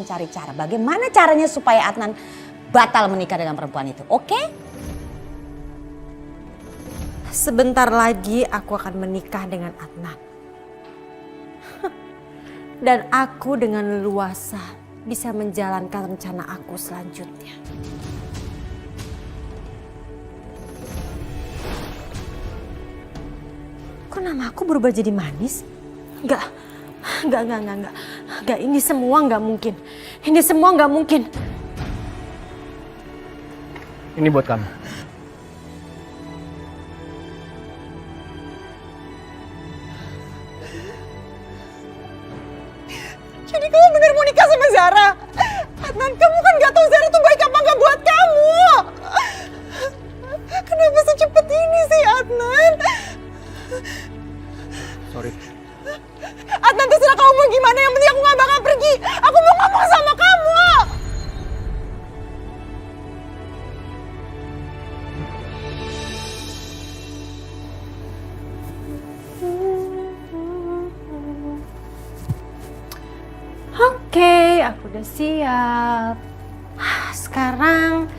akan cari cara bagaimana caranya supaya Adnan batal menikah dengan perempuan itu, oke? Sebentar lagi aku akan menikah dengan Adnan. Dan aku dengan leluasa bisa menjalankan rencana aku selanjutnya. Kok nama aku berubah jadi manis? Enggak, ini semua enggak mungkin. Ini semua enggak mungkin. Ini buat kamu. Jadi kamu benar mau nikah sama Zara? Adnan, kamu kan gak tahu Zara tuh baik apa gak buat kamu. Kenapa secepat ini sih, Adnan? Sorry. Adnan, terserah kamu mau gimana, yang penting aku gak bakal pergi. Aku mau ngomong sama kamu. Oke, aku udah siap. Sekarang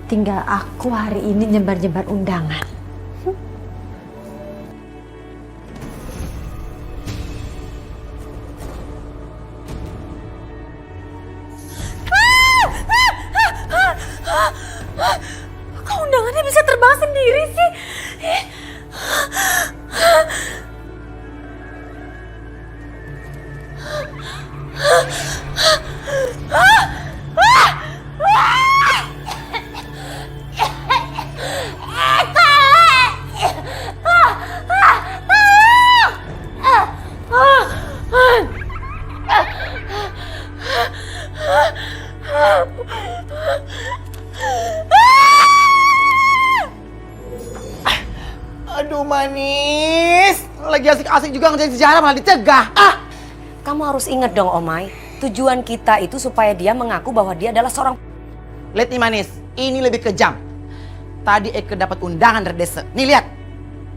tinggal aku hari ini nyebar-nyebar undangan. Kok undangannya bisa terbang sendiri sih? Aduh manis, lagi asik-asik juga ngerjain sejarah malah dicegah. Kamu harus ingat dong Omai, tujuan kita itu supaya dia mengaku bahwa dia adalah seorang... Lihat nih manis, ini lebih kejam. Tadi Eke dapat undangan dari desa. Nih lihat.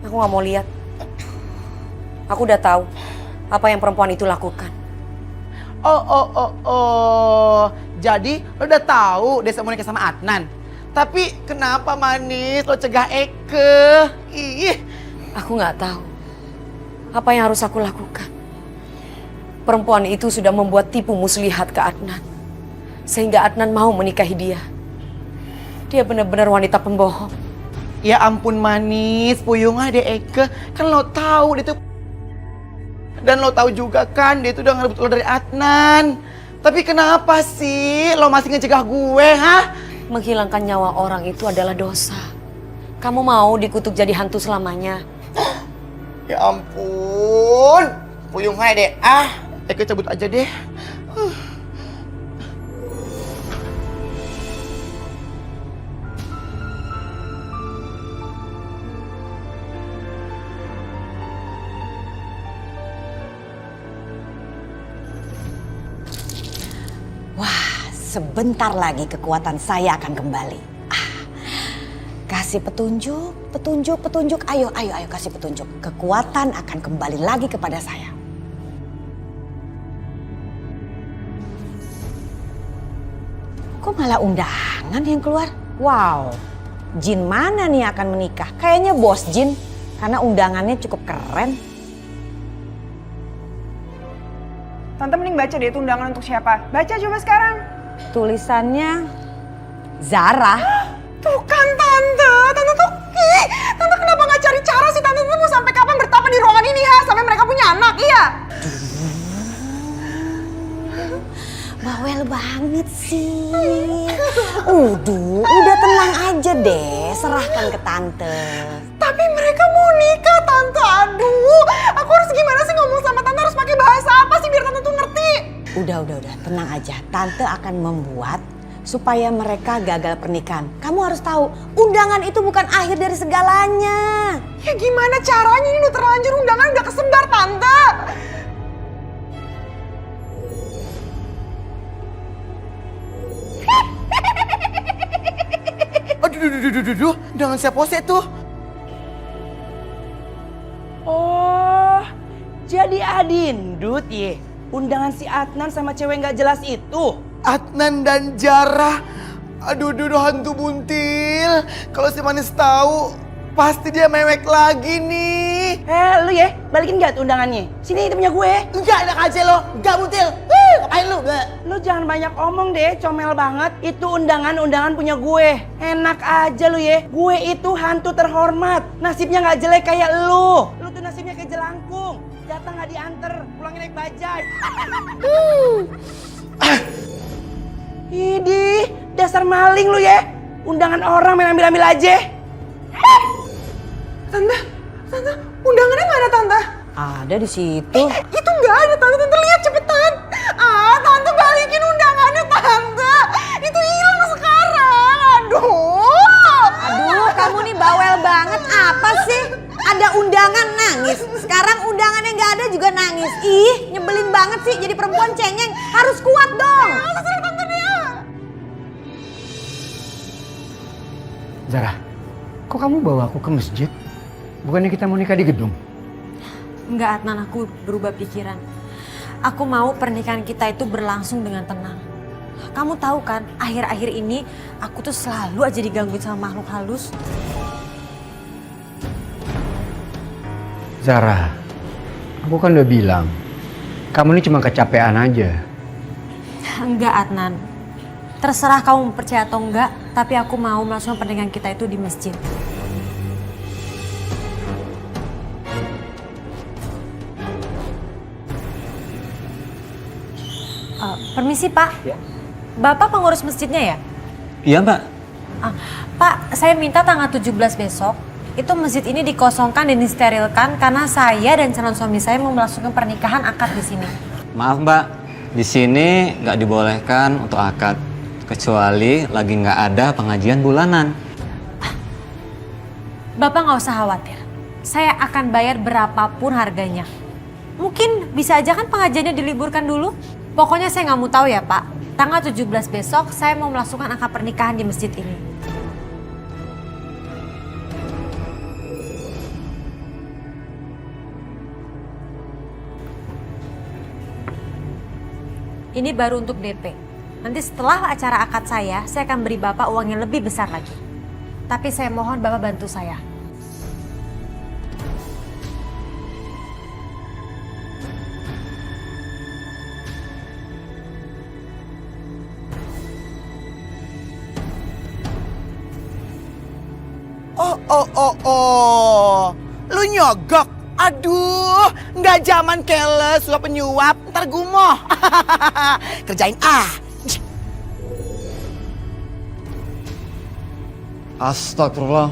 Aku gak mau lihat. Aku udah tahu apa yang perempuan itu lakukan. Oh. Jadi lo udah tahu desa mau nikah sama Adnan. Tapi kenapa manis lo cegah Eke? Ih. Aku gak tahu apa yang harus aku lakukan. Perempuan itu sudah membuat tipu muslihat ke Adnan. Sehingga Adnan mau menikahi dia. Dia benar-benar wanita pembohong. Ya ampun manis, puyung deh Eke. Kan lo tahu dia tuh. Dan lo tahu juga kan dia tuh udah ngerebut lo dari Adnan. Tapi kenapa sih lo masih ngecegah gue, ha? Menghilangkan nyawa orang itu adalah dosa. Kamu mau dikutuk jadi hantu selamanya? Ya ampun, puyung deh. Eke cabut aja deh. Sebentar lagi kekuatan saya akan kembali. Kasih petunjuk. Ayo kasih petunjuk. Kekuatan akan kembali lagi kepada saya. Kok malah undangan yang keluar? Wow, jin mana nih akan menikah? Kayaknya bos jin, karena undangannya cukup keren. Tante mending baca deh itu undangan untuk siapa. Baca coba sekarang. Tulisannya Zara. Tuh kan Tante tuh, Tante kenapa gak cari cara sih? Tante tuh mau sampai kapan bertapa di ruangan ini, ha? Sampai mereka punya anak, iya? Bawel banget sih. Udah tenang aja deh, serahkan ke Tante. Tapi mereka mau nikah, Tante. Aduh, aku harus gimana sih ngomong sama Tante? Harus pakai bahasa apa sih biar Tante tuh ngerti? Udah, tenang aja. Tante akan membuat supaya mereka gagal pernikahan. Kamu harus tahu, undangan itu bukan akhir dari segalanya. Ya gimana caranya? Ini udah terlanjur, undangan udah kesebar, Tante. Aduh, undangan siapa sih tuh? Oh, jadi Adindut ye. undangan si Adnan sama cewek nggak jelas itu. Adnan dan Zara. Aduh, hantu buntil. Kalau si Manis tahu, pasti dia mewek lagi nih. Lu ya, balikin gak tuh undangannya? Sini itu punya gue. Enggak, enak aja lo. Enggak buntil. Ngapain lu? Lu jangan banyak omong deh, comel banget. Itu undangan punya gue. Enak aja lu ya. Gue itu hantu terhormat. Nasibnya nggak jelek kayak lu. Lu tuh nasibnya kayak jelangkung. Datang nggak diantar, pulangnya naik bajai. Idih, dasar maling lu ya. Undangan orang main ambil-ambil aja. Tante, undangannya mana Tante? Ada di situ. Itu nggak ada Tante, Tante lihat cepetan. Tante balikin undangannya Tante. Itu hilang sekarang. Aduh, kamu nih bawel banget. Apa sih? Ada undangan nangis. Sekarang undangannya nggak ada juga nangis. Ih, nyebelin banget sih jadi perempuan cengeng. Harus kuat dong. Zara, kok kamu bawa aku ke masjid? Bukannya kita mau nikah di gedung? Enggak, Adnan, aku berubah pikiran. Aku mau pernikahan kita itu berlangsung dengan tenang. Kamu tahu kan, akhir-akhir ini aku tuh selalu aja digangguin sama makhluk halus. Zara, aku kan udah bilang, kamu ini cuma kecapean aja. Enggak, Adnan. Terserah kamu percaya atau enggak, tapi aku mau melangsungkan pernikahan kita itu di masjid. Permisi, Pak. Ya. Bapak pengurus masjidnya ya? Iya, Mbak. Pak, saya minta tanggal 17 besok, itu masjid ini dikosongkan dan disterilkan karena saya dan calon suami saya mau melangsungkan pernikahan akad di sini. Maaf, Mbak. Di sini nggak dibolehkan untuk akad. Kecuali lagi nggak ada pengajian bulanan. Bapak nggak usah khawatir. Saya akan bayar berapapun harganya. Mungkin bisa aja kan pengajiannya diliburkan dulu? Pokoknya saya nggak mau tahu ya, Pak. Tanggal 17 besok saya mau melangsungkan akad pernikahan di masjid ini. Ini baru untuk DP. Nanti setelah acara akad saya akan beri Bapak uang yang lebih besar lagi. Tapi saya mohon Bapak bantu saya. Oh. Lu nyogok. Aduh, nggak zaman keles suap penyuap, ntar gumoh. Kerjain Astagfirullah.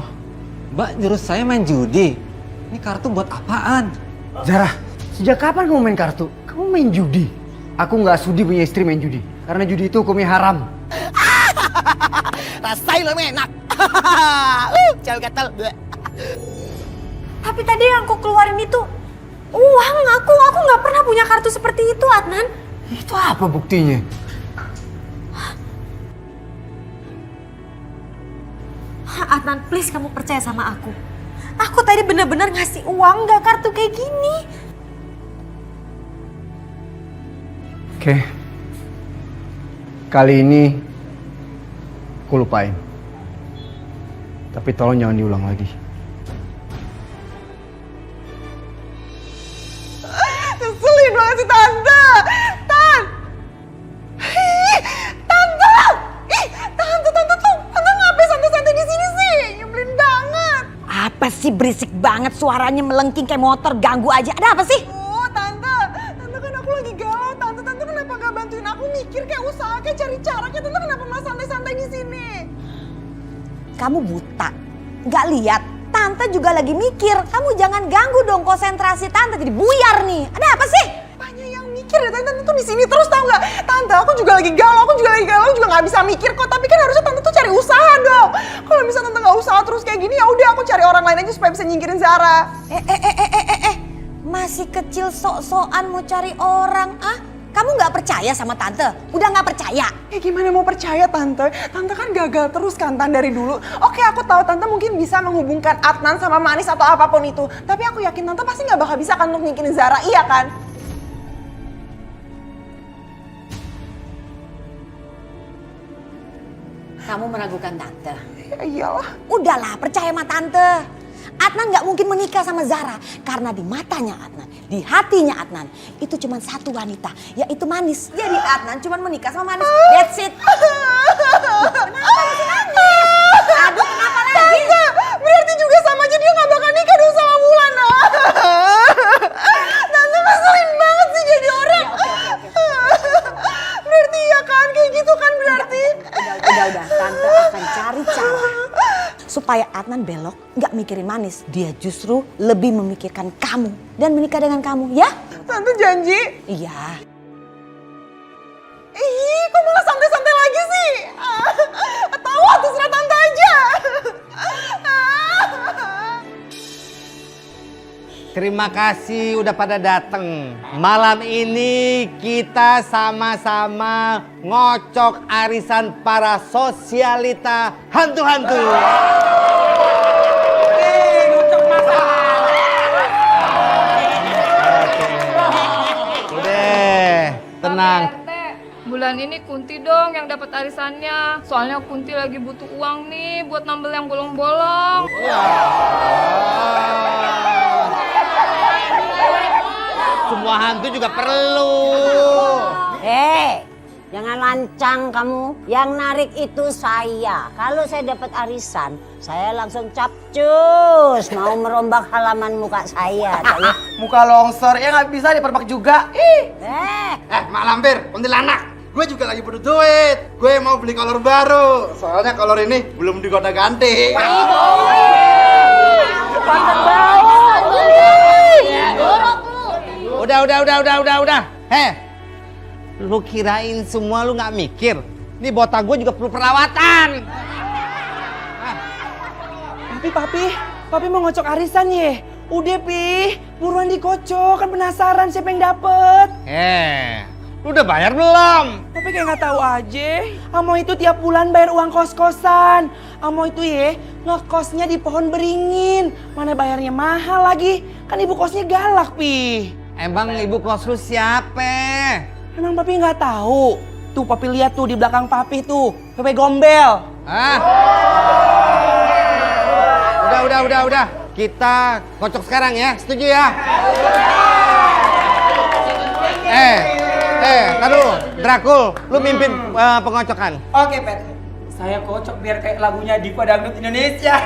Mbak nyuruh saya main judi. Ini kartu buat apaan? Zara, sejak kapan kamu main kartu? Kamu main judi? Aku nggak sudi punya istri main judi. Karena judi itu hukumnya haram. Rasain lo enak. Cewek gatel. Tapi tadi yang aku keluarin itu uang aku nggak pernah punya kartu seperti itu, Adnan. Itu apa buktinya? Adnan, please kamu percaya sama aku. Aku tadi benar-benar ngasih uang, nggak kartu kayak gini. Oke. Kali ini aku lupain. Tapi tolong jangan diulang lagi. Ngeselin banget sih Tante. Tante ngapain santai-santai di sini sih? Nyebelin banget. Apa sih berisik banget suaranya melengking kayak motor, ganggu aja. Ada apa sih? Tante kan aku lagi galau. Tante kenapa gak bantuin aku mikir kayak usaha, kayak cari cara. Kayak Tante kenapa malah santai-santai di sini? Kamu buta, nggak lihat? Tante juga lagi mikir. Kamu jangan ganggu dong konsentrasi Tante, jadi buyar nih. Ada apa sih? Banyak yang mikir ya Tante tuh di sini terus, tau nggak? Tante, aku juga lagi galau, juga nggak bisa mikir kok. Tapi kan harusnya Tante tuh cari usaha dong. Kalau misalnya Tante nggak usaha terus kayak gini, ya udah aku cari orang lain aja supaya bisa nyingkirin Zara. Masih kecil sok-sokan mau cari orang, Kamu nggak percaya sama Tante? Udah nggak percaya? Gimana mau percaya Tante? Tante kan gagal terus kan Tan dari dulu. Oke, aku tahu Tante mungkin bisa menghubungkan Adnan sama Manis atau apapun itu. Tapi aku yakin Tante pasti nggak bakal bisa kan untuk nyingkirin Zara, iya kan? Kamu meragukan tante. Ya iyalah. Udahlah, percaya sama tante. Adnan nggak mungkin menikah sama Zara karena di matanya Adnan, di hatinya Adnan itu cuma satu wanita, yaitu Manis. Jadi Adnan cuma menikah sama Manis. That's it. Kenapa masih nangis? Aduh, kenapa lagi? Tante, berarti juga sama aja dia nggak bakal nikah dong sama Wulan. Tante ngeselin banget sih jadi orang. Berarti ya kan kayak gitu kan berarti. Udah, tante akan cari cara supaya Adnan belok, nggak mikirin Manis. Dia justru lebih memikirkan kamu dan menikah dengan kamu, ya? Tante janji. Iya. Ih, kok malah santai-santai lagi sih? Tahu, terserah tante aja. Terima kasih udah pada dateng. Malam ini kita sama-sama ngocok arisan para sosialita hantu-hantu. Ngocok masalah. Udah, tenang. Bulan ini Kunti dong yang dapat arisannya. Soalnya Kunti lagi butuh uang nih buat nambel yang bolong-bolong. Semua hantu juga perlu. Jangan lancang kamu. Yang narik itu saya. Kalau saya dapat arisan, saya langsung capcus. Mau merombak halaman muka saya. Muka longsor, ya nggak bisa diperbak juga. Mak Lampir, kuntilanak. Gue juga lagi butuh duit. Gue mau beli kolor baru. Soalnya kolor ini belum digonta-ganti. Udah. Lu kirain semua lu nggak mikir? Nih botak gue juga perlu perawatan. Papi mau ngocok arisan ye. Udah Pi, buruan dikocok, kan penasaran siapa yang dapet. Lu udah bayar belum? Papi kayak nggak tahu aja. Amo itu tiap bulan bayar uang kos-kosan. Amo itu ye ngekosnya di Pohon Beringin. Mana bayarnya mahal lagi. Kan ibu kosnya galak Pi. Emang ibu kos lu siapa? Emang Papi nggak tahu? Tuh Papi lihat tuh di belakang Papi tuh, Pepe Gombel. Udah. Kita kocok sekarang ya, setuju ya? Taruh, Drakul, lu mimpin pengocokan. Oke Pet, saya kocok biar kayak lagunya Diva Dangdut Indonesia.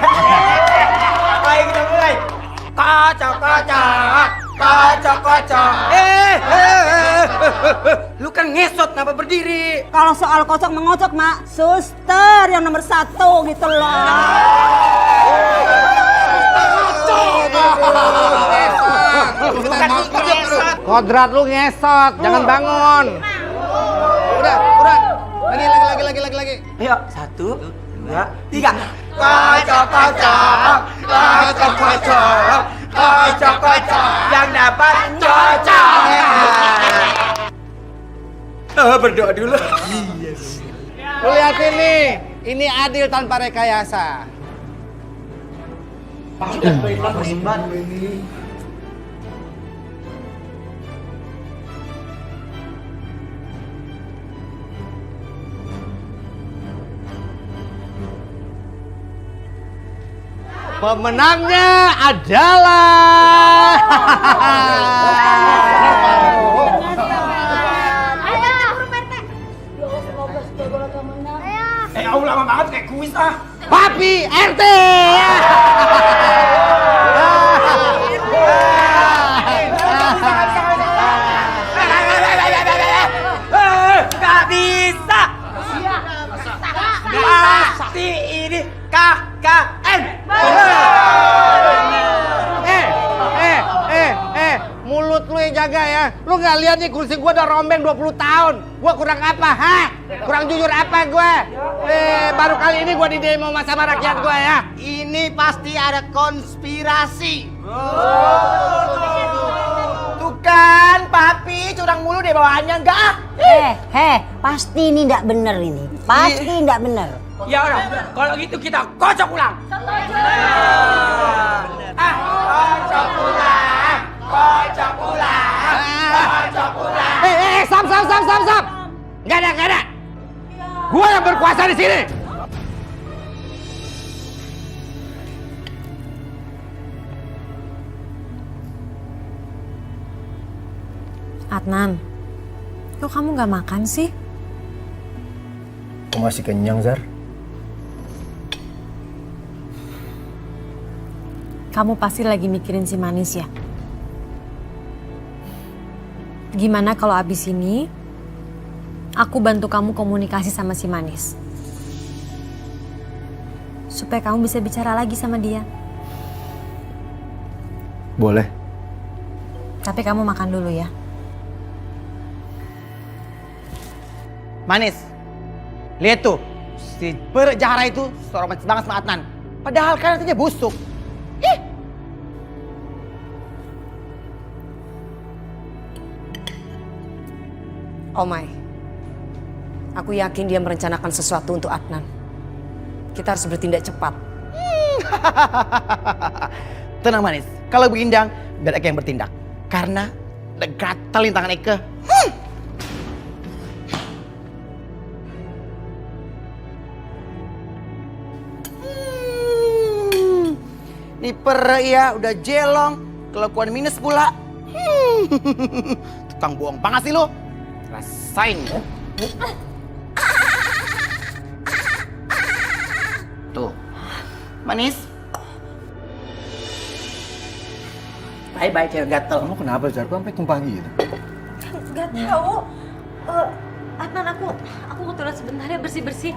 Ayo kita mulai. Kocok. Lu kan ngesot, kenapa berdiri? Kalau soal kocok mengocok, Mak, suster yang nomor 1 gitu loh. Kodrat lu ngesot, jangan bangun. Udah. Lagi. Ayo, 1, 2, 3. Kocok. Yang dapat cocok. Berdoa dulu. Lu lihat ini adil tanpa rekayasa. Pemenangnya adalah Aku lama banget kayak kuis Papi RT. Gak bisa. Pasti ini KKN. Mulut lu yang jaga ya. Lu nggak lihat nih kursi gua udah rombeng 20 tahun. Gua kurang apa, ha? Kurang jujur apa gua? Baru kali ini gua di demo sama rakyat gua ya. Ini pasti ada konspirasi. Tuh kan, Papi curang mulu deh bawaannya enggak? Pasti ini ndak bener ini. Pasti ndak bener. Ya udah, kalau gitu kita kocok ulang. Kocok ulang. Stop. Nggak ada. Gua yang berkuasa di sini. Adnan, kok kamu gak makan sih? Aku masih kenyang, Zar. Kamu pasti lagi mikirin si Manis ya? Gimana kalau abis ini aku bantu kamu komunikasi sama si Manis? Supaya kamu bisa bicara lagi sama dia. Boleh. Tapi kamu makan dulu ya. Manis, lihat tuh, si Per Zahra itu romantis banget sama Adnan. Padahal kan artinya busuk. Ih. Omai, aku yakin dia merencanakan sesuatu untuk Adnan. Kita harus bertindak cepat. Tenang Manis, kalau begindang biar Eke yang bertindak. Karena udah gatalin tangan Eke. Ini Per ya udah jelong, kelakuan minus pula. Tukang bohong banget sih lo. Rasain. Tuh, Manis. Bye-bye cewek gatel. Kamu kenapa, Zar? Kok sampai tumpah gitu? Gak tahu. Adnan, aku ke toilet sebentar ya, bersih-bersih.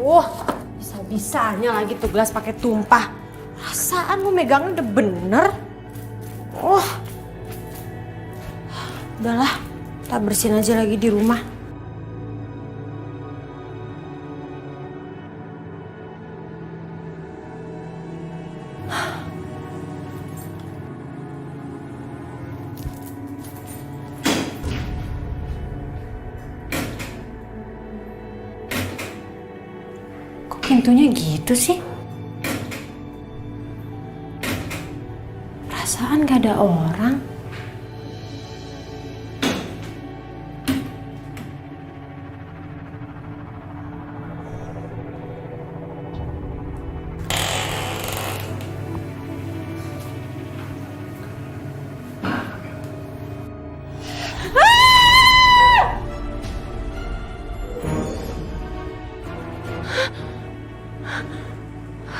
Wah, bisa-bisanya lagi tuh gelas pakai tumpah. Rasaan mau megangnya udah bener. Udahlah, kita bersihin aja lagi di rumah. Kok pintunya gitu sih? Perasaan gak ada orang.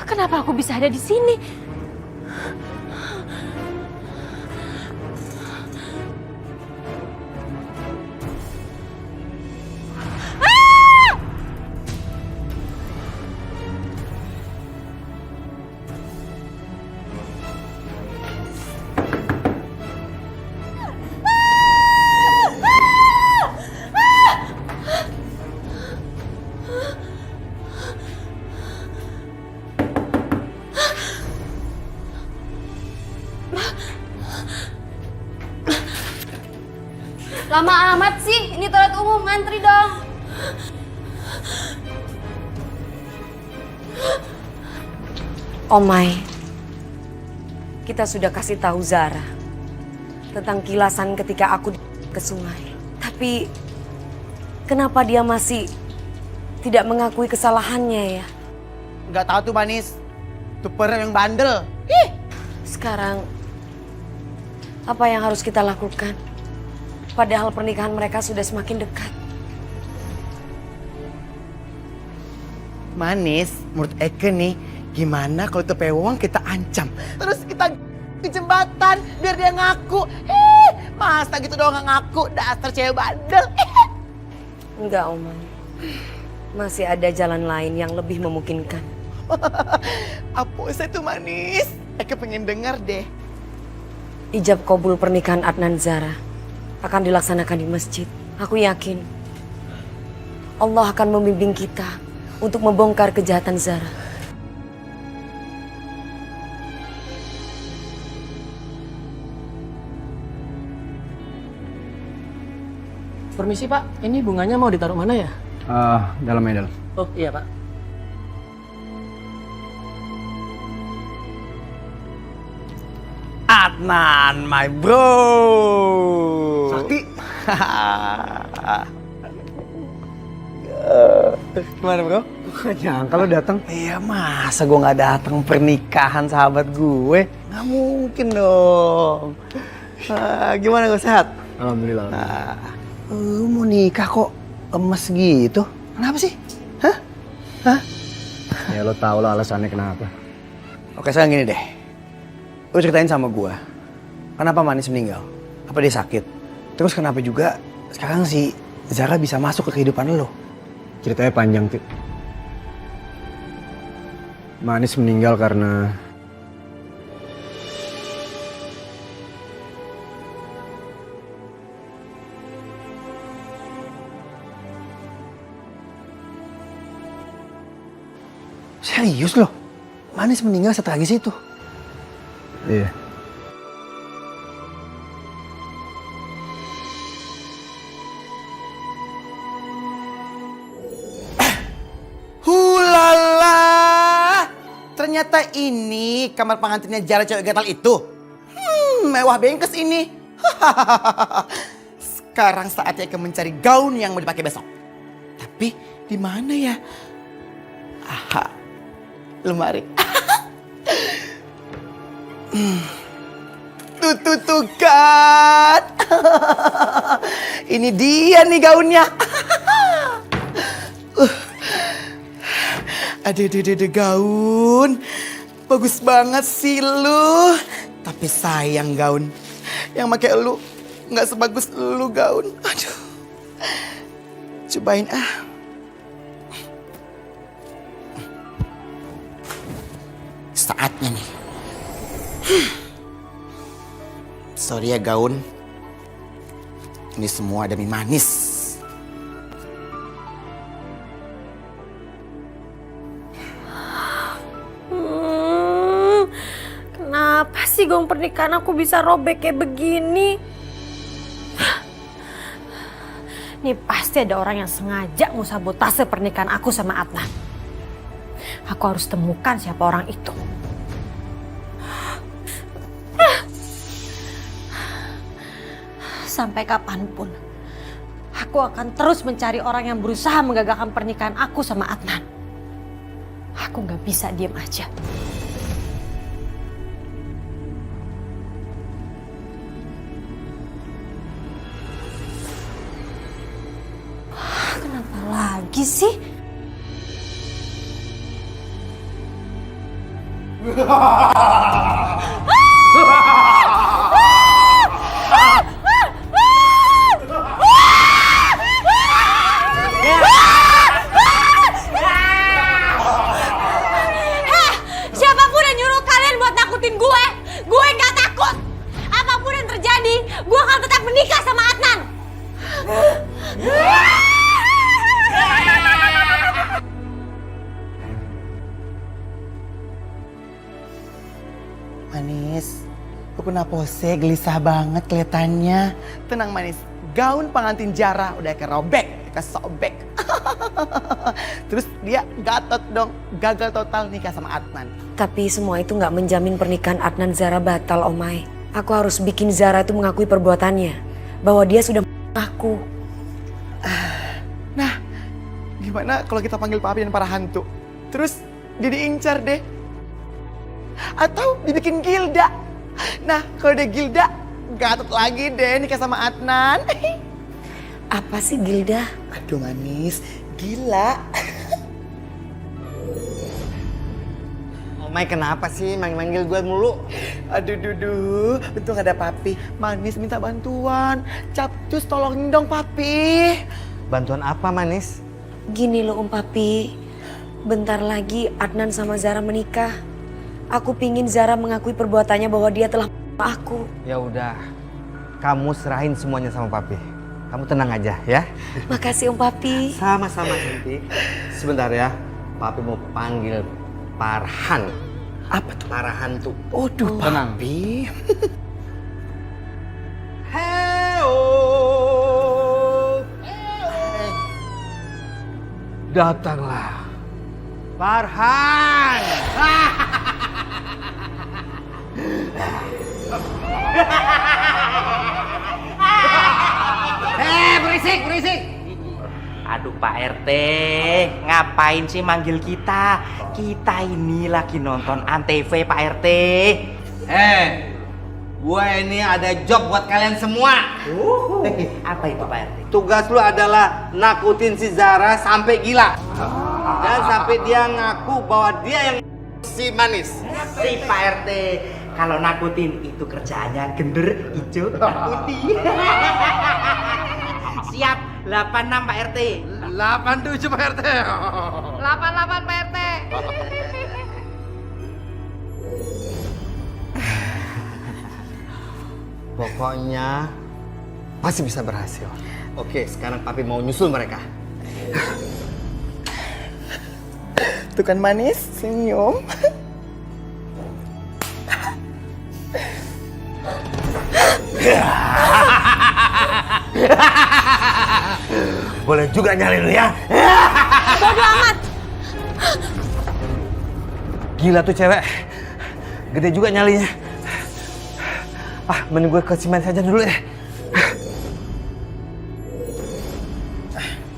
Kenapa aku bisa ada di sini? Lama amat sih, ini toilet umum, ngantri dong. Omai, kita sudah kasih tahu Zara tentang kilasan ketika aku ke sungai. Tapi kenapa dia masih tidak mengakui kesalahannya ya? Nggak tahu tuh Manis, tuh Per yang bandel. Sekarang apa yang harus kita lakukan? Padahal pernikahan mereka sudah semakin dekat. Manis, menurut Eke nih, gimana kalau tuh pewong kita ancam? Terus kita di jembatan biar dia ngaku. Masa gitu doang nggak ngaku, dasar cewek bandel. Enggak, Omai. Masih ada jalan lain yang lebih memungkinkan. Apa saya tuh Manis? Eke pengen denger deh. Ijab kabul pernikahan Adnan Zara akan dilaksanakan di masjid. Aku yakin Allah akan membimbing kita untuk membongkar kejahatan Zara. Permisi Pak, ini bunganya mau ditaruh mana ya? Dalam medal. Oh iya Pak. Adnan, my bro. Sakti. Gimana bro? Gak nyangka lo datang. Iya masa gue nggak datang pernikahan sahabat gue? Nggak mungkin dong. Gimana gue sehat? Alhamdulillah. Mau nikah kok emas gitu? Kenapa sih? Hah? Ya lo tau lah alasannya kenapa. Oke sekarang gini deh. Lo ceritain sama gue. Kenapa Manis meninggal? Apa dia sakit? Terus kenapa juga sekarang si Zara bisa masuk ke kehidupan lo? Ceritanya panjang, Tik. Manis meninggal karena Serius loh? Manis meninggal setragis itu? iya. Hulala! Ternyata ini kamar pengantinnya Zara cewek gatal itu. Mewah bengkes ini. Sekarang saatnya Eka mencari gaun yang mau dipakai besok. Tapi di mana ya? Aha, lemari. Tuh kan. Ini dia nih gaunnya. Ada gaun. Bagus banget sih lu. Tapi sayang gaun. Yang pakai lu nggak sebagus lu gaun. Aduh. Cobain ah. Saatnya nih. Sorry ya gaun. Ini semua demi Manis. Kenapa sih gaun pernikahan aku bisa robek kayak begini? Nih pasti ada orang yang sengaja mau sabotase pernikahan aku sama Adnan. Aku harus temukan siapa orang itu. Sampai kapanpun, aku akan terus mencari orang yang berusaha menggagalkan pernikahan aku sama Adnan. Aku gak bisa diem aja. Kenapa lagi sih? Siapapun yang nyuruh kalian buat nakutin gue gak takut. Apapun yang terjadi, gue akan tetap menikah sama Adnan. Manis, lu kenapa sih gelisah banget kelihatannya? Tenang Manis, gaun pengantin Zara udah kerobek, kesobek. Terus dia gatot dong, gagal total nikah sama Adnan. Tapi semua itu nggak menjamin pernikahan Adnan Zara batal, Omai. Aku harus bikin Zara itu mengakui perbuatannya, bahwa dia sudah mengaku. Nah, gimana kalau kita panggil Papi dan para hantu? Terus dia diincar deh. Atau dibikin Gilda. Nah, kalau udah Gilda, gatot lagi deh nikah sama Adnan. Apa sih Gilda? Aduh Manis, gila. Omai kenapa sih manggil gue mulu? Aduh, untung ada Papi. Manis minta bantuan. Capcus tolongin dong Papi. Bantuan apa Manis? Gini loh Om Papi, bentar lagi Adnan sama Zara menikah. Aku pingin Zara mengakui perbuatannya bahwa dia telah aku. Ya udah, kamu serahin semuanya sama Papi. Kamu tenang aja ya. Makasih Om Papi. Sama-sama Cantik. Sebentar ya, Papi mau panggil Farhan. Apa tuh? Para hantu. Waduh, Papi. Datanglah Farhan. berisik. Aduh Pak RT, ngapain sih manggil kita? Kita ini lagi nonton Antv Pak RT. Gue ini ada job buat kalian semua. Apa itu Pak RT? Tugas lu adalah nakutin si Zara sampai gila. Dan sampai dia ngaku bahwa dia yang si Manis. Si Pak RT, kalau nakutin itu kerjaannya gender, hijau, putih. Siap, 86 Pak RT. 87 Pak RT. 88 Pak RT. Pokoknya pasti bisa berhasil. Oke, sekarang papi mau nyusul mereka. Tuh kan Manis, senyum. Boleh juga nyalin lu ya. Bodo amat. Gila tuh cewek. Gede juga nyalinya. Mending gue ke Simen saja dulu ya.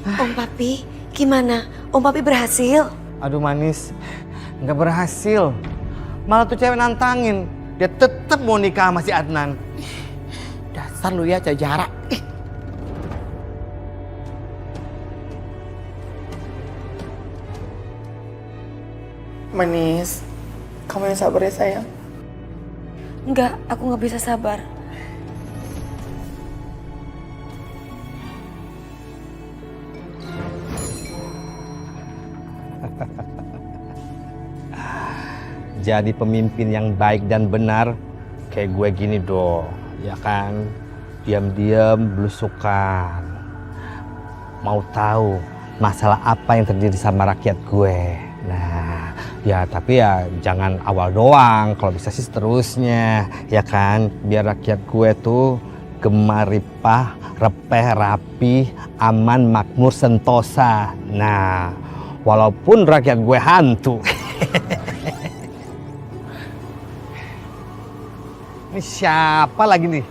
Om Papi, gimana? Om Papi berhasil? Aduh Manis, nggak berhasil. Malah tuh cewek nantangin. Dia tetap mau nikah sama si Adnan. Dasar lu ya, Jara. Manis, kamu yang sabar ya sayang. Enggak, aku nggak bisa sabar. Jadi pemimpin yang baik dan benar kayak gue gini dong, ya kan? Diam-diam belusukan. Mau tahu masalah apa yang terjadi sama rakyat gue. Nah, ya tapi ya jangan awal doang, kalau bisa sih seterusnya, ya kan? Biar rakyat gue tuh gemar ripah, repeh rapi, aman makmur sentosa. Nah, walaupun rakyat gue hantu. Ini siapa lagi nih?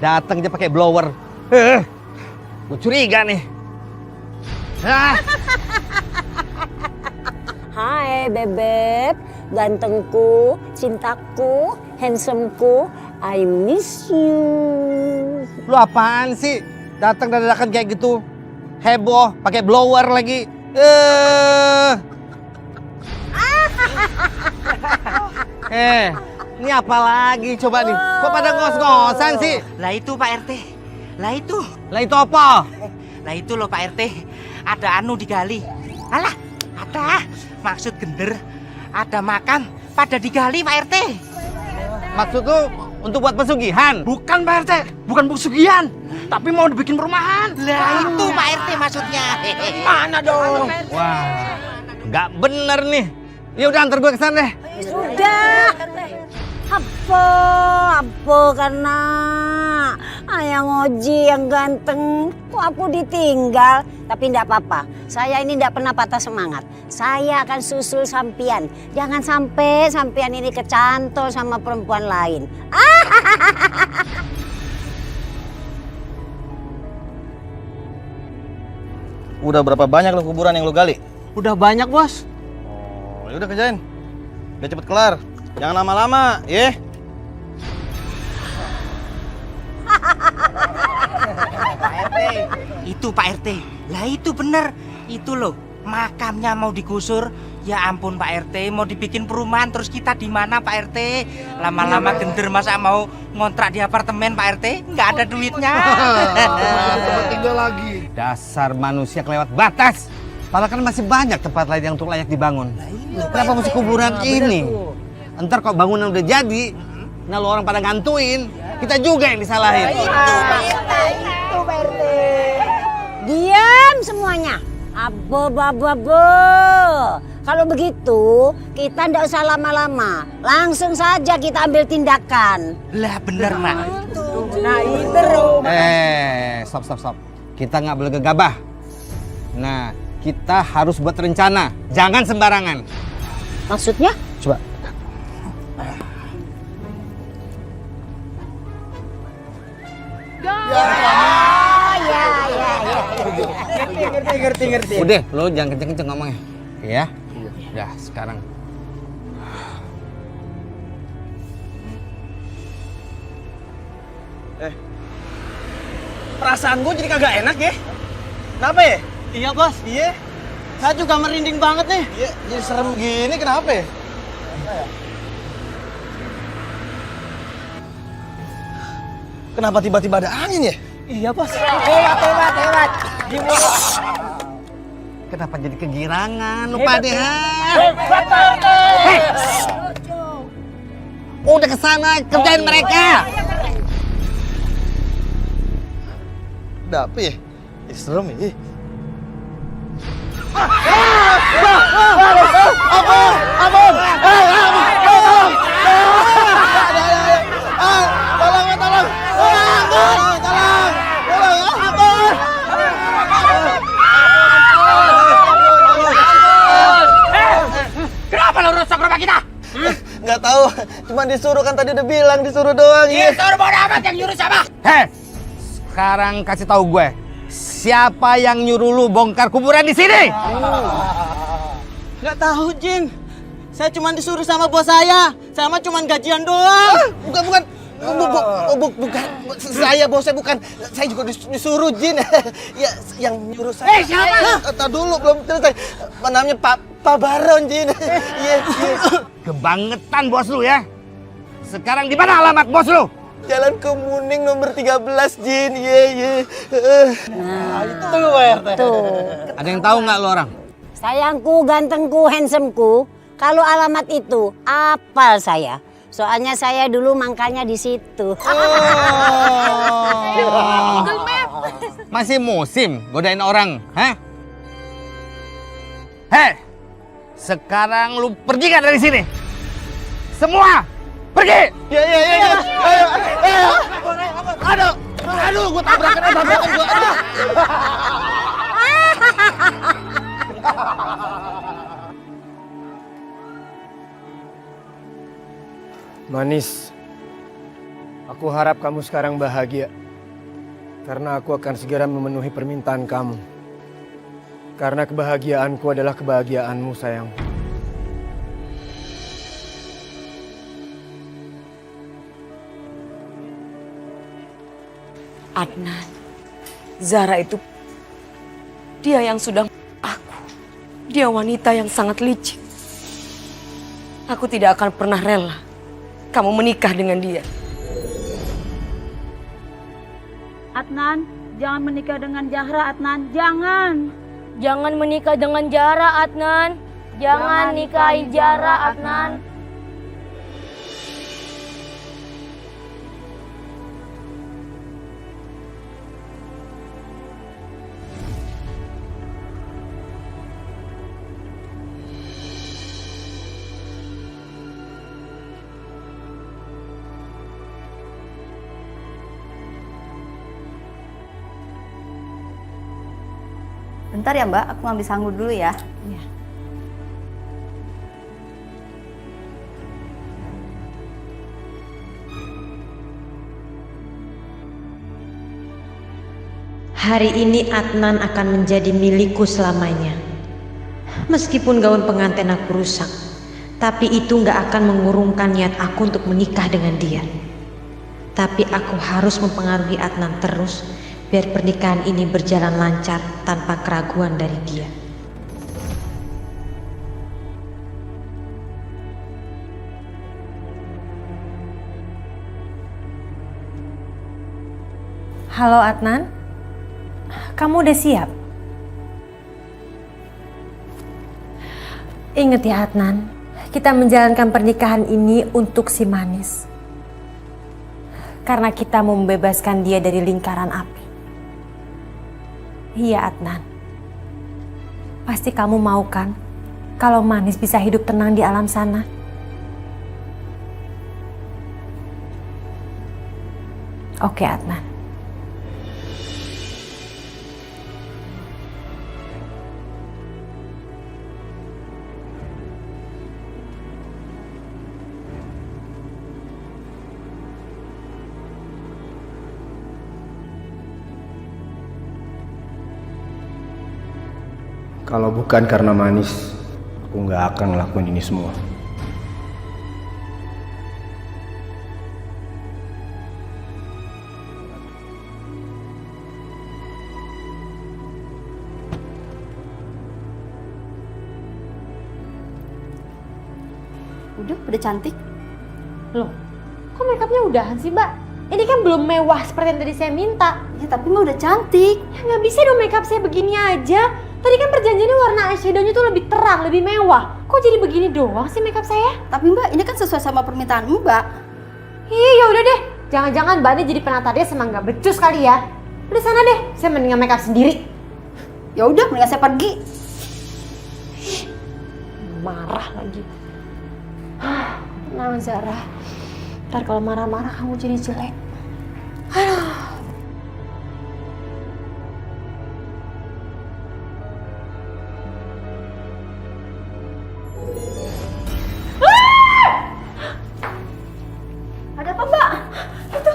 Datang aja pakai blower. Gue curiga nih. Hai bebek, gantengku, cintaku, handsomeku, I miss you. Lu apaan sih? Datang dadakan kayak gitu. Heboh, pakai blower lagi. Ini apa lagi coba nih? Kok pada ngos-ngosan sih? Lah itu Pak RT. Lah itu apa? Lah itu loh Pak RT. Ada anu digali. Alah, ada. Maksud gender. Ada makan pada digali Pak RT. Maksud lu untuk buat pesugihan? Bukan Pak RT, bukan pesugihan. Tapi mau dibikin perumahan. Lah itu Pak RT maksudnya. Mana dong? Wah, nggak bener nih. Ya udah antar gue ke sana deh. Sudah. Apa karena ayang Oji yang ganteng, kok aku ditinggal? Tapi enggak apa-apa, saya ini enggak pernah patah semangat. Saya akan susul sampian. Jangan sampai sampian ini kecantol sama perempuan lain. Udah berapa banyak lo kuburan yang lo gali? Udah banyak, Bos. Oh, ya udah kerjain. Biar cepet kelar. Jangan lama-lama, ya. Pak RT, itu Pak RT. Lah itu bener. Itu loh, makamnya mau digusur. Ya ampun Pak RT, mau dibikin perumahan terus kita di mana Pak RT? Lama-lama gender masa mau ngontrak di apartemen Pak RT? Nggak ada duitnya. Tempat tinggal lagi. Dasar manusia kelewat batas. Padahal kan masih banyak tempat lain yang untuk layak dibangun. Kenapa mesti kuburan ini? Ntar kok bangunan udah jadi, nah lo orang pada ngantuin, kita juga yang disalahin. Itu Pak RT. Diam semuanya. Abo. Kalau begitu, kita ndak usah lama-lama. Langsung saja kita ambil tindakan. Lah bener Mak. Nah itu. Stop. Kita nggak boleh gegabah. Nah, kita harus buat rencana. Jangan sembarangan. Maksudnya? Coba. Ya. Ngerti. Udah, lo jangan kenceng-kenceng ngomongnya. Ya? Udah, sekarang. Perasaan gue jadi kagak enak ya. Kenapa ya? Iya bos. Iya. Saya juga merinding banget nih. Iya, jadi serem gini kenapa ya? Kenapa tiba-tiba ada angin ya? Iya bos. Hebat. Kenapa jadi kegirangan lu pada? Udah kesana kerjain mereka. Ada apa ya? Jadi serem ya. Kenapa lu rusak rumah kita? Nggak tahu, cuma disuruh kan tadi udah bilang disuruh doang. Disuruh bodo amat, yang nyuruh siapa? Sekarang kasih tahu gue, siapa yang nyuruh lu bongkar kuburan di sini? Nggak tahu, Jin. Saya cuma disuruh sama bos saya. Sama cuma gajian doang. Bukan. Bukan. Saya bosnya bukan. Saya juga disuruh, Jin. Ya, yang nyuruh saya. Siapa? Tahu dulu, belum selesai. Namanya Pak Baron, Jin. Iya. Kebangetan bos lu ya. Sekarang di mana alamat bos lu? Jalan Kemuning nomor 13, Jin. Iya. Nah, itu Pak RT. tuh. Ada yang tahu nggak lu orang? Sayangku, gantengku, handsomku. Kalau alamat itu apal saya. Soalnya saya dulu mangkanya di situ. Masih musim godain orang, hah? Sekarang lu pergi nggak dari sini? Semua pergi! Iya. Aduh, gue tabrakan gue. Manis, aku harap kamu sekarang bahagia. Karena aku akan segera memenuhi permintaan kamu. Karena kebahagiaanku adalah kebahagiaanmu, sayang. Adnan, Zara itu dia yang sudah aku. Dia wanita yang sangat licik. Aku tidak akan pernah rela kamu menikah dengan dia. Adnan, jangan menikah dengan Zahra, Adnan. Jangan. Jangan menikah dengan Zahra, Adnan. Jangan nikahi Zahra, Adnan. Bentar ya Mbak, aku ngambil sanggup dulu ya. Iya. Hari ini Adnan akan menjadi milikku selamanya. Meskipun gaun pengantin aku rusak, tapi itu nggak akan mengurungkan niat aku untuk menikah dengan dia. Tapi aku harus mempengaruhi Adnan terus, biar pernikahan ini berjalan lancar tanpa keraguan dari dia. Halo Adnan, kamu udah siap? Ingat ya Adnan, kita menjalankan pernikahan ini untuk si Manis. Karena kita mau membebaskan dia dari lingkaran api. Iya Adnan, pasti kamu mau kan kalau Manis bisa hidup tenang di alam sana? Oke Adnan. Kalau bukan karena Manis, aku nggak akan ngelakuin ini semua. Udah cantik. Loh, kok makeupnya udahan sih, Mbak? Ini kan belum mewah seperti yang tadi saya minta. Ya tapi mah udah cantik. Ya nggak bisa dong makeup saya begini aja. Tadi kan perjanjiannya warna eyeshadownya tuh lebih terang, lebih mewah. Kok jadi begini doang sih makeup saya? Tapi Mbak, ini kan sesuai sama permintaan Mbak. Iya udah deh. Jangan-jangan Mbak ini jadi penata dia sama nggak becus kali ya. Udah sana deh, saya mendingan makeup sendiri. Ya udah, mendingan saya pergi. Marah lagi. Tenang Zara. Ntar kalau marah-marah kamu jadi jelek. Aduh. Ada apa Mbak? Itu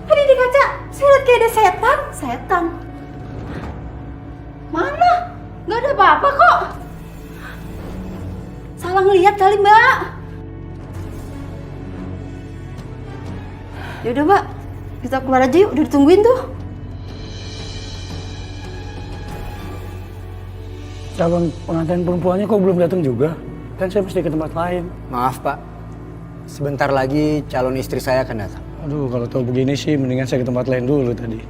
tadi di kaca saya lihat kayak ada setan. Setan? Mana? Nggak ada apa-apa kok. Salah ngelihat kali Mbak. Yaudah Mbak, kita keluar aja yuk, udah ditungguin tuh. Calon pengantin perempuannya kok belum datang juga? Kan saya mesti ke tempat lain. Maaf Pak, sebentar lagi calon istri saya akan datang. Aduh, kalau tahu begini sih mendingan saya ke tempat lain dulu tadi.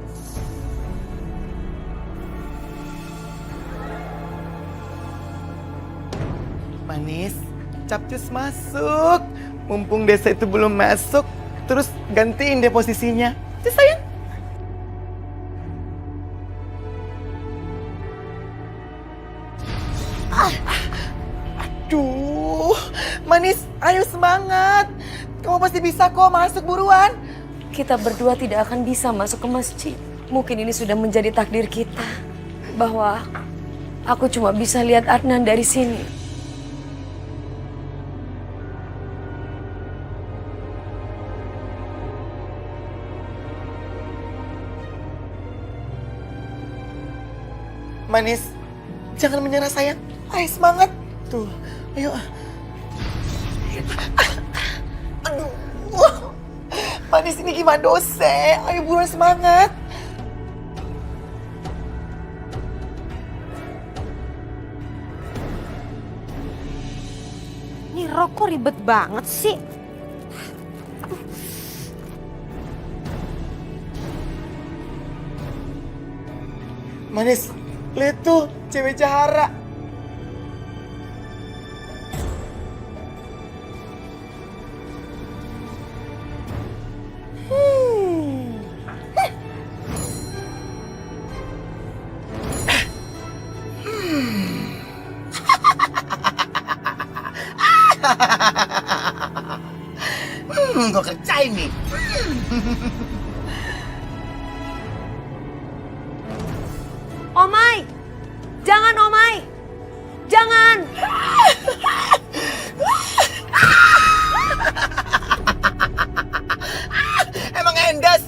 Manis, capcus masuk. Mumpung Desa itu belum masuk, terus gantiin deh posisinya. Cus sayang. Aduh, Manis, ayo semangat. Kamu pasti bisa kok, masuk buruan. Kita berdua tidak akan bisa masuk ke masjid. Mungkin ini sudah menjadi takdir kita. Bahwa aku cuma bisa lihat Adnan dari sini. Manis, jangan menyerah sayang. Ayo semangat. Tuh, ayo. Aduh. Manis ini gimana dose? Ayo buruan semangat. Ini rokok ribet banget sih. Manis, lihat tuh cewek Jahara. Gue kerjain nih. Omai! Jangan Omai! Jangan! Emang endes.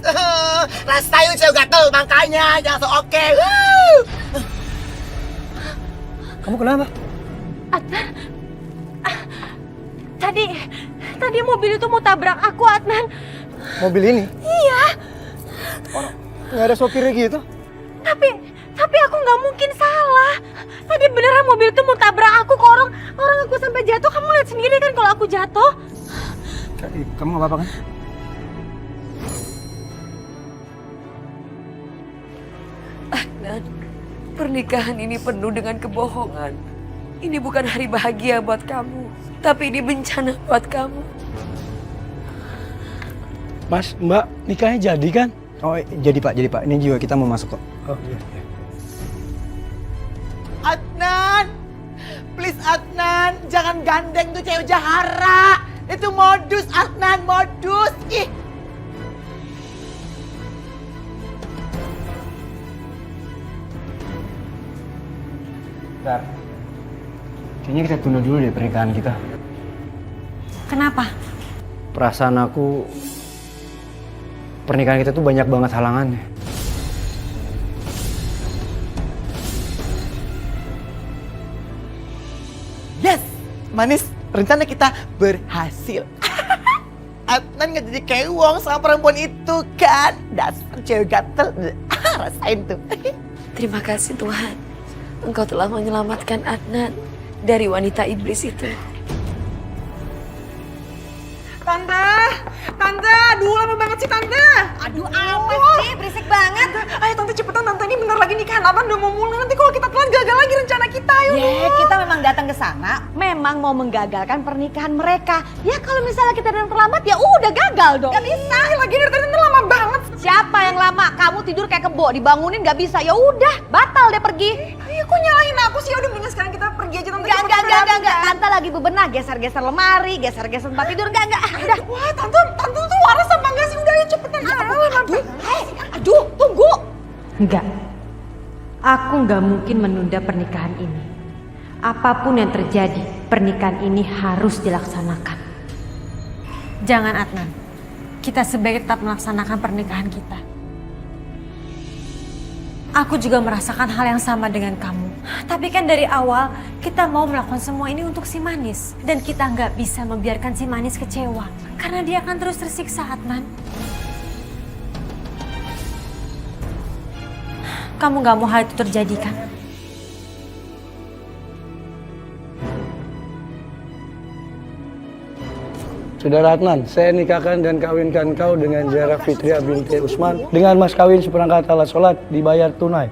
Rasain saya gatel, makanya jangan so oke. Kamu kenapa? Adnan, tadi mobil itu mau tabrak aku, Adnan. Mobil ini? Iya. Nggak ada sopirnya gitu? Tapi aku nggak mungkin salah. Tadi beneran mobil itu mau tabrak aku, kok orang aku sampai jatuh. Kamu lihat sendiri kan kalau aku jatuh. Kamu nggak apa-apa kan? Adnan, pernikahan ini penuh dengan kebohongan. Ini bukan hari bahagia buat kamu, tapi ini bencana buat kamu. Mas, Mbak, nikahnya jadi kan? Oh, jadi Pak. Ini juga kita mau masuk kok. Oh iya. Adnan, please Adnan, jangan gandeng tuh cewek Jahara. Itu modus Adnan, modus. Ih. Bentar. Kayaknya kita tunda dulu deh pernikahan kita. Kenapa? Perasaan aku, pernikahan kita tuh banyak banget halangannya. Manis, rencana kita berhasil. Adnan nggak jadi kewong sama perempuan itu kan. Dasar cewek gatel. Rasain tuh. Terima kasih Tuhan. Engkau telah menyelamatkan Adnan dari wanita iblis itu. Tante, aduh lama banget sih Tante. Aduh apa sih, berisik banget. Ayo Tante cepetan, Tante ini bener lagi nikahan Adnan udah mau mulai. Nanti kalau kita telat gagal lagi rencana kita, ayo. Kita memang datang ke sana, memang mau menggagalkan pernikahan mereka. Ya kalau misalnya kita datang terlambat ya udah gagal dong. Gak bisa. Lagi dari tadi lama banget. Siapa yang lama? Kamu tidur kayak kebo, dibangunin gak bisa. Ya udah, batal deh pergi. Iya, kok nyalahin aku sih? Udah mendingan sekarang kita pergi aja Tante. Enggak. Tante lagi bebenah, geser-geser lemari, geser-geser tempat tidur. Enggak. Udah. Wah, Tante tuh waras apa enggak sih? Udah ayo cepetan. Aduh, tunggu. Enggak. Aku nggak mungkin menunda pernikahan ini. Apapun yang terjadi, pernikahan ini harus dilaksanakan. Jangan Adnan. Kita sebaiknya tetap melaksanakan pernikahan kita. Aku juga merasakan hal yang sama dengan kamu. Tapi kan dari awal kita mau melakukan semua ini untuk si Manis. Dan kita nggak bisa membiarkan si Manis kecewa. Karena dia akan terus tersiksa, Adnan. Kamu nggak mau hal itu terjadi kan? Saudara Adnan, saya nikahkan dan kawinkan kau dengan Zara Fitria binti Usman dengan mas kawin seperangkat alat sholat dibayar tunai.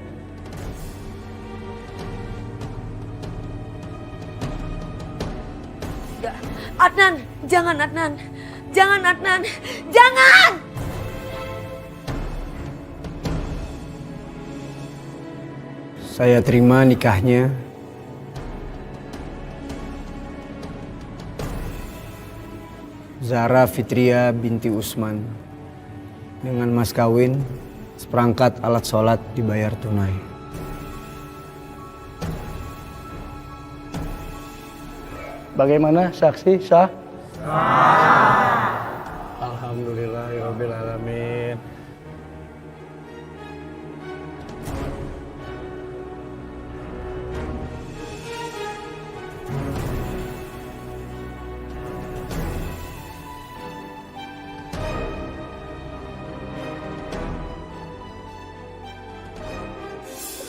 Adnan, jangan Adnan. Jangan Adnan. Jangan! Saya terima nikahnya. Zara Fitria binti Usman dengan mas kawin seperangkat alat sholat dibayar tunai. Bagaimana saksi sah? Alhamdulillahirabbil alamin.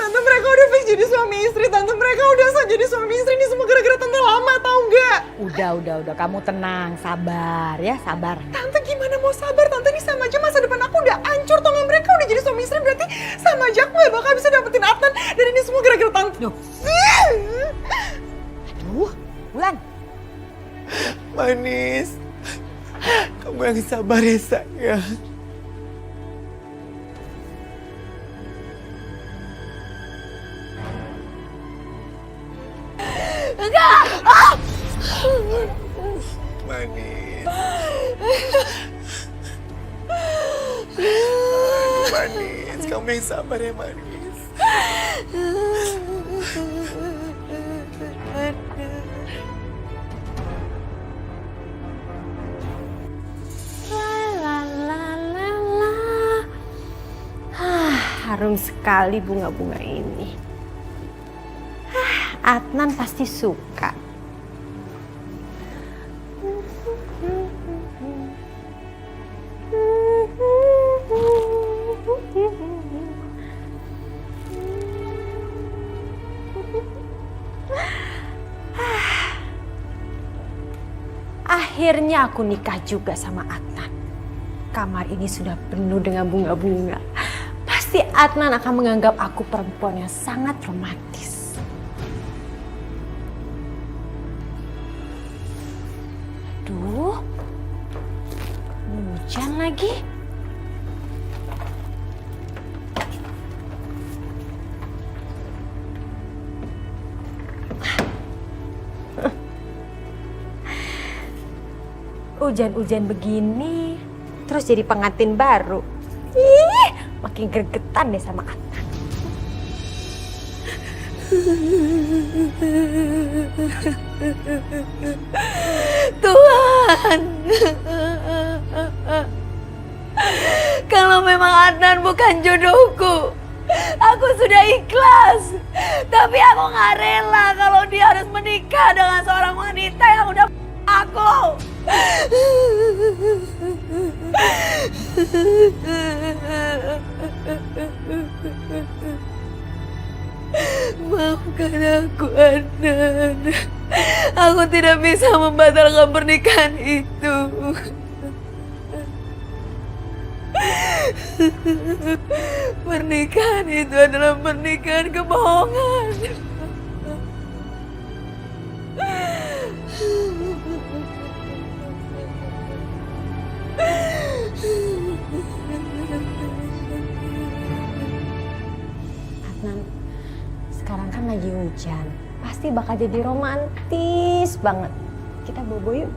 Tante mereka udah fix jadi suami istri. Tante mereka udah sah jadi suami istri. Ini semua gara-gara Tante lama tau nggak? Udah. Kamu tenang, sabar ya, sabar. Tante gimana mau sabar? Tante ini sama aja masa depan aku udah hancur. Tau nggak, mereka udah jadi suami istri berarti sama aja aku gak bakal bisa dapetin Adnan. Dan ini semua gara-gara Tante. Aduh, Bulan. Manis, kamu yang sabar ya sayang. Enggak! Manis. Manis, kamu yang sabar ya Manis. Harum sekali bunga-bunga ini. Adnan pasti suka. Akhirnya aku nikah juga sama Adnan. Kamar ini sudah penuh dengan bunga-bunga. Pasti Adnan akan menganggap aku perempuan yang sangat romantis. Aduh, hujan lagi. Hujan-hujan begini, terus jadi pengantin baru. Ih, makin gregetan deh sama Adnan. Tuhan, kalau memang Adnan bukan jodohku, aku sudah ikhlas. Tapi aku gak rela kalau dia harus menikah dengan seorang wanita yang udah aku. Maafkan aku, Adnan. Aku tidak bisa membatalkan pernikahan itu. Pernikahan itu adalah pernikahan kebohongan. Adnan, sekarang kan lagi hujan. Pasti bakal jadi romantis banget. Kita bobo yuk.